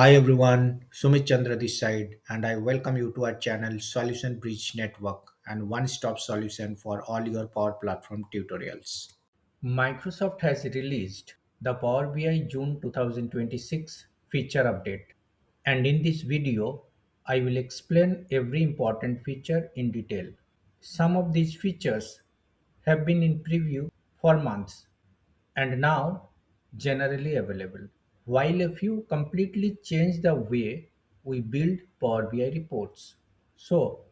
Hi everyone, Sumit Chandra this side, and I welcome you to our channel Solution Bridge Network and one-stop solution for all your Power Platform tutorials. Microsoft has released the Power BI June 2026 feature update, and in this video, I will explain every important feature in detail. Some of these features have been in preview for months and now generally available, while a few completely change the way we build Power BI reports. So,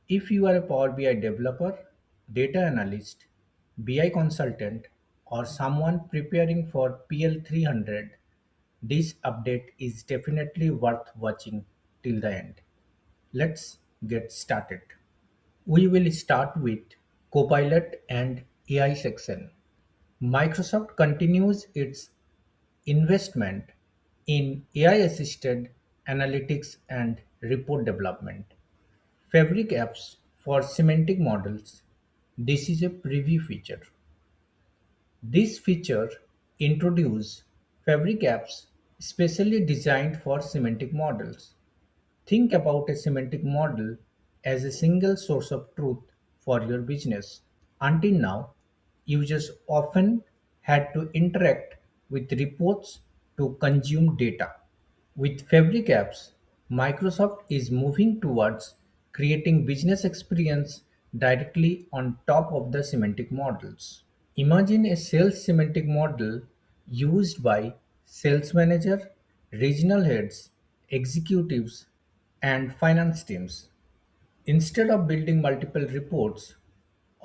if you are a Power BI developer, data analyst, BI consultant, or someone preparing for PL 300, this update is definitely worth watching till the end. Let's get started. We will start with Copilot and AI section. Microsoft continues its investment in AI assisted analytics and report development. Fabric apps for semantic models. This is a preview feature. This feature introduces Fabric apps specially designed for semantic models. Think about a semantic model as a single source of truth for your business. Until now, users often had to interact with reports to consume data. With Fabric apps, Microsoft is moving towards creating business experience directly on top of the semantic models. Imagine a sales semantic model used by sales manager, regional heads, executives, and finance teams. Instead of building multiple reports,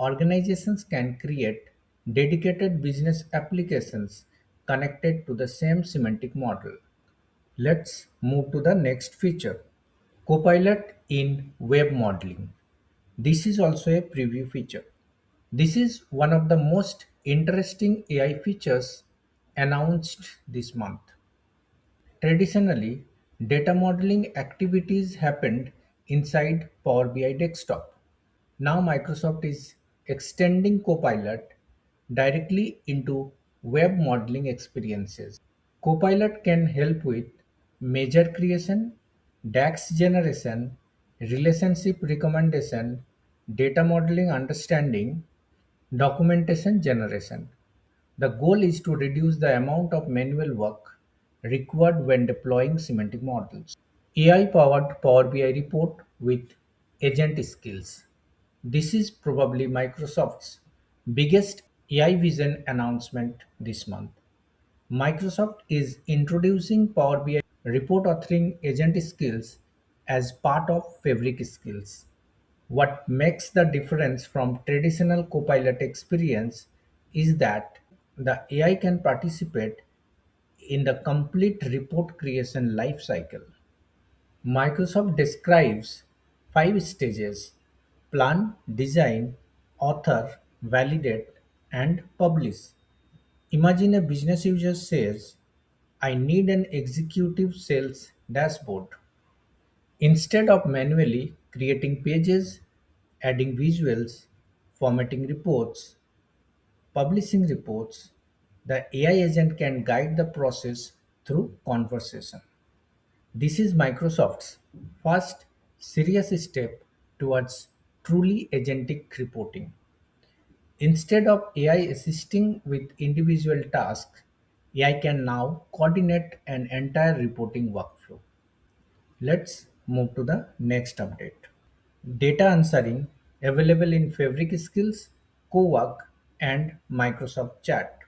organizations can create dedicated business applications connected to the same semantic model. Let's move to the next feature, Copilot in web modeling. This is also a preview feature. This is one of the most interesting AI features announced this month. Traditionally, data modeling activities happened inside Power BI desktop. Now Microsoft is extending Copilot directly into web modeling experiences. Copilot can help with measure creation, DAX generation, relationship recommendation, data modeling understanding, documentation generation. The goal is to reduce the amount of manual work required when deploying semantic models. AI powered Power BI report with agent skills. This is probably Microsoft's biggest AI vision announcement this month. Microsoft is introducing Power BI report authoring agent skills as part of Fabric skills. What makes the difference from traditional Copilot experience is that the AI can participate in the complete report creation lifecycle. Microsoft describes five stages: plan, design, author, validate, and publish. Imagine a business user says, I need an executive sales dashboard. Instead of manually creating pages, adding visuals, formatting reports, publishing reports, the AI agent can guide the process through conversation. This is Microsoft's first serious step towards truly agentic reporting. Instead of AI assisting with individual tasks, AI can now coordinate an entire reporting workflow. Let's move to the next update. Data answering available in Fabric Skills, CoWork, and Microsoft Chat.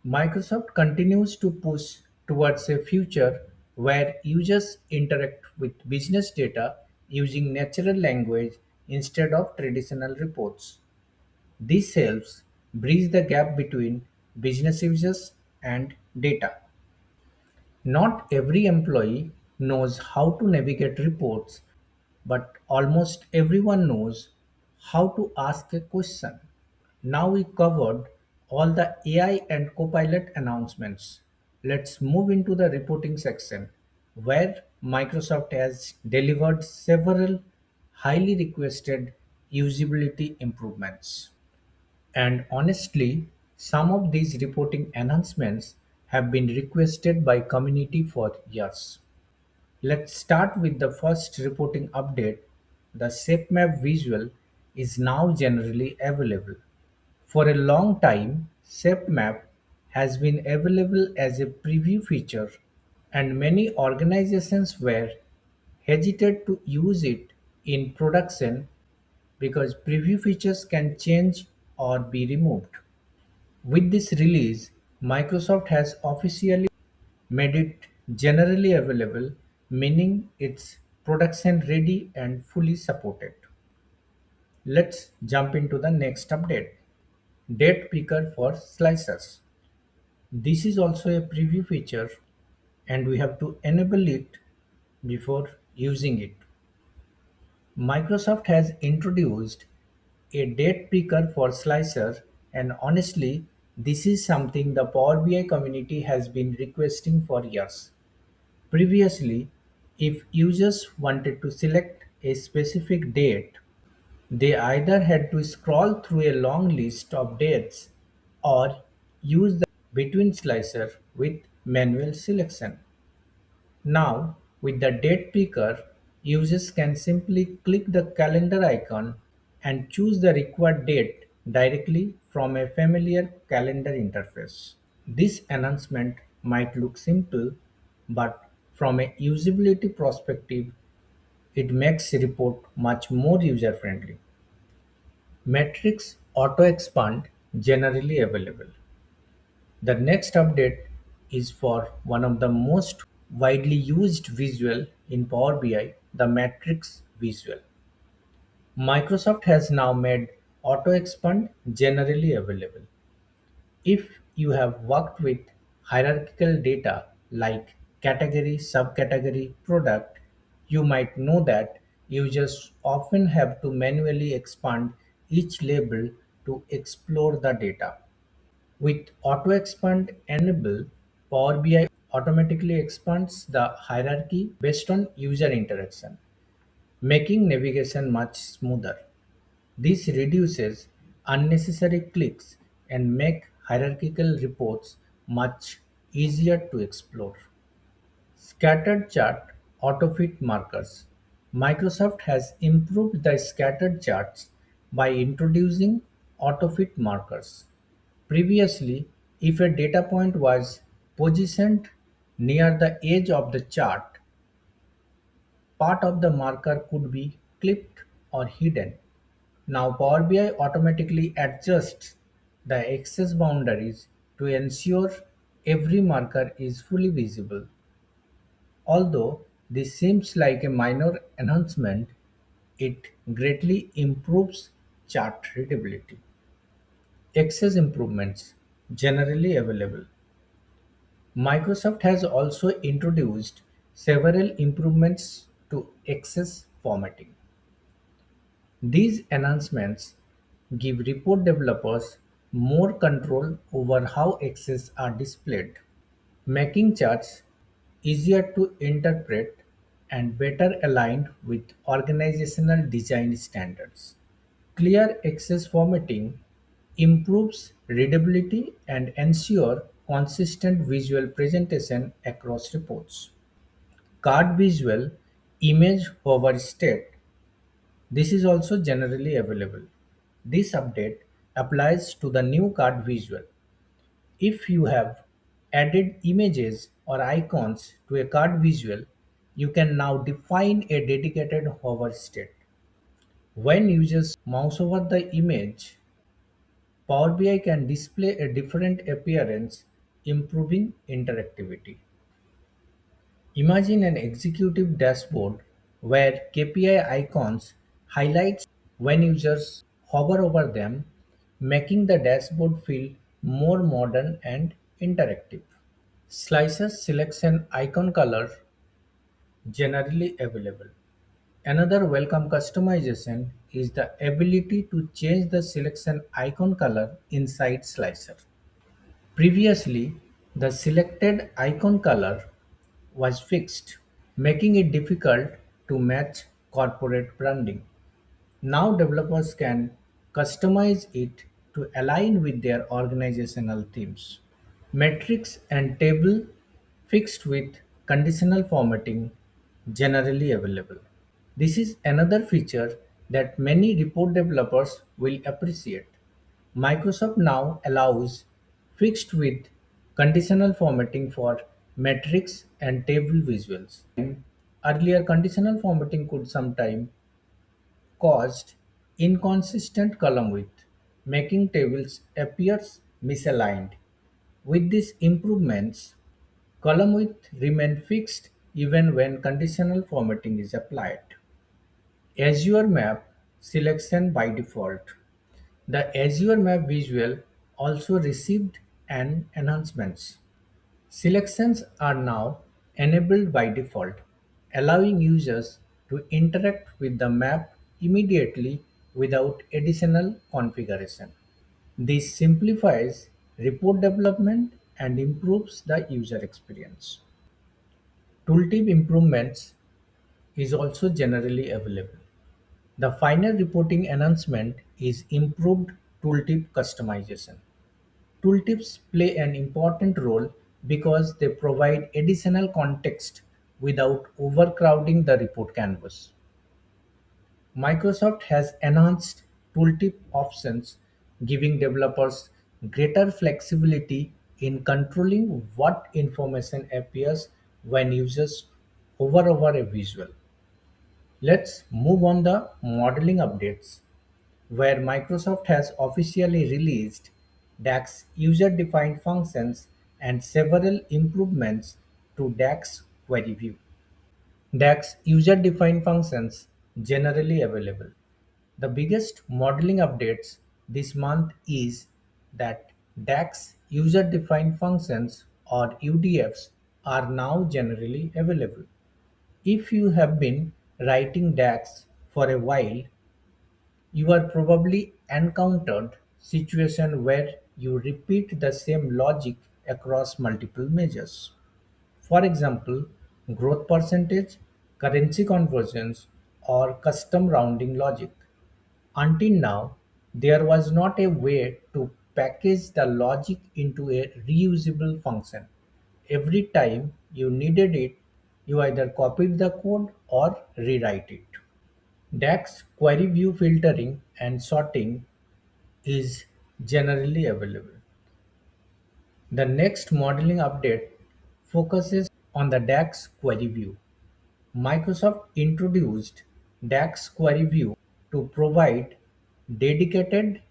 Microsoft continues to push towards a future where users interact with business data using natural language instead of traditional reports. This helps bridge the gap between business users and data. Not every employee knows how to navigate reports, but almost everyone knows how to ask a question. Now we covered all the AI and Copilot announcements. Let's move into the reporting section where Microsoft has delivered several highly requested usability improvements. And honestly, some of these reporting enhancements have been requested by community for years. Let's start with the first reporting update. The shape map visual is now generally available. For a long time, shape map has been available as a preview feature and many organizations were hesitant to use it in production because preview features can change or be removed. With this release, Microsoft has officially made it generally available, meaning it's production ready and fully supported. Let's jump into the next update. Date picker for slicers. This is also a preview feature and we have to enable it before using it. Microsoft has introduced a date picker for slicer and honestly this is something the Power BI community has been requesting for years. Previously, if users wanted to select a specific date, they either had to scroll through a long list of dates or use the between slicer with manual selection. Now, with the date picker, users can simply click the calendar icon and choose the required date directly from a familiar calendar interface. This announcement might look simple, but from a usability perspective, it makes report much more user friendly. Metrics auto expand generally available. The next update is for one of the most widely used visual in Power BI, the matrix visual. Microsoft has now made auto expand generally available. If you have worked with hierarchical data like category, subcategory, product, you might know that users often have to manually expand each label to explore the data. With auto-expand enabled, Power BI automatically expands the hierarchy based on user interaction, making navigation much smoother. This reduces unnecessary clicks and make hierarchical reports much easier to explore. Scattered chart autofit markers. Microsoft has improved the scattered charts by introducing autofit markers. Previously, if a data point was positioned near the edge of the chart, part of the marker could be clipped or hidden. Now Power BI automatically adjusts the access boundaries to ensure every marker is fully visible. Although this seems like a minor enhancement, it greatly improves chart readability. Access improvements generally available. Microsoft has also introduced several improvements to access formatting. These enhancements give report developers more control over how access are displayed, making charts easier to interpret and better aligned with organizational design standards. Clear access formatting improves readability and ensure consistent visual presentation across reports. Card visual image hover state. This is also generally available. This update applies to the new card visual. If you have added images or icons to a card visual, you can now define a dedicated hover state. When users mouse over the image, Power BI can display a different appearance, improving interactivity. Imagine an executive dashboard where KPI icons highlights when users hover over them, making the dashboard feel more modern and interactive. Slices selection icon color generally available. Another welcome customization is the ability to change the selection icon color inside Slicer. Previously, the selected icon color was fixed, making it difficult to match corporate branding. Now developers can customize it to align with their organizational themes. Matrix and table fixed with conditional formatting generally available. This is another feature that many report developers will appreciate. Microsoft now allows fixed with conditional formatting for matrix and table visuals. Earlier, conditional formatting could sometimes cause inconsistent column width, making tables appear misaligned. With these improvements, column width remain fixed even when conditional formatting is applied. Azure Map selection by default. The Azure Map visual also received an enhancements. Selections are now enabled by default, allowing users to interact with the map immediately without additional configuration. This simplifies report development and improves the user experience. Tooltip improvements is also generally available. The final reporting enhancement is improved tooltip customization. Tooltips play an important role because they provide additional context without overcrowding the report canvas. Microsoft has enhanced tooltip options, giving developers greater flexibility in controlling what information appears when users hover over a visual. Let's move on the modeling updates, where Microsoft has officially released DAX user-defined functions and several improvements to DAX query view. DAX user-defined functions generally available. The biggest modeling updates this month is that DAX user-defined functions or UDFs are now generally available. If you have been writing DAX for a while, you are probably encountered situation where you repeat the same logic across multiple measures. For example, growth percentage, currency conversions, or custom rounding logic. Until now, there was not a way to package the logic into a reusable function. Every time you needed it, you either copied the code or rewrite it. DAX query view filtering and sorting is generally available. The next modeling update focuses on the DAX query view. Microsoft introduced DAX query view to provide dedicated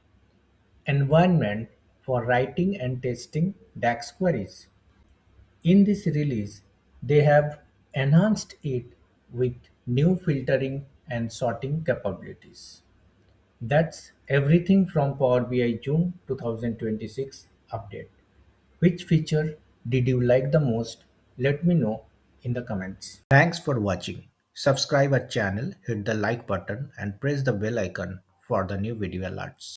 environment for writing and testing DAX queries. In this release, they have enhanced it with new filtering and sorting capabilities. That's everything from Power BI June 2026 update. Which feature did you like the most? Let me know in the comments. Thanks for watching. Subscribe our channel, hit the like button and press the bell icon for the new video alerts.